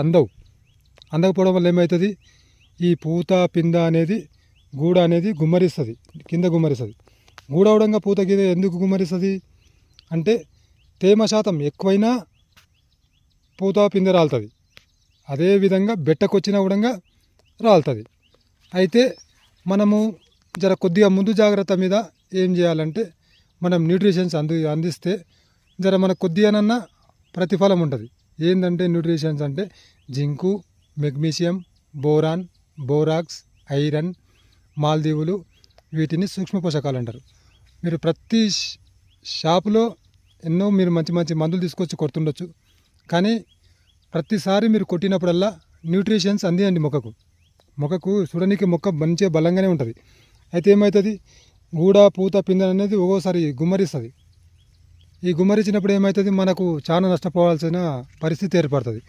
అందవు. అందకపోవడం వల్ల ఏమవుతుంది, ఈ పూత పింద అనేది గూడ అనేది గుమ్మరిస్తుంది, కింద గుమ్మరిస్తుంది. గూడ అవడంగా పూత కింద ఎందుకు గుమ్మరిస్తుంది అంటే తేమ శాతం ఎక్కువైనా పూత పిందె రాలుతుంది. అదేవిధంగా బెట్టకొచ్చిన కూడా రాలుతుంది. అయితే మనము జర కొద్దిగా ముందు జాగ్రత్త మీద ఏం చేయాలంటే మనం న్యూట్రిషన్స్ అందిస్తే జర మనకు కొద్దిగానన్నా ప్రతిఫలం ఉంటుంది. ఏంటంటే న్యూట్రిషన్స్ అంటే zinc, magnesium, boron, borax, iron, మాల్దీవులు, వీటిని సూక్ష్మ పోషకాలు అంటారు. మీరు ప్రతి షాపులో ఎన్నో మీరు మంచి మంచి మందులు తీసుకొచ్చి కొడుతుండొచ్చు, కానీ ప్రతిసారి మీరు కొట్టినప్పుడల్లా న్యూట్రిషన్స్ అందియండి మొక్కకు చూడడానికి మొక్క మంచిగా బలంగానే ఉంటుంది. అయితే ఏమవుతుంది, గూడ పూత పిందె అనేది ఒక్కోసారి గుమ్మరిస్తుంది. ఈ గుమ్మరించినప్పుడు ఏమవుతుంది, మనకు చాలా నష్టపోవాల్సిన పరిస్థితి ఏర్పడుతుంది.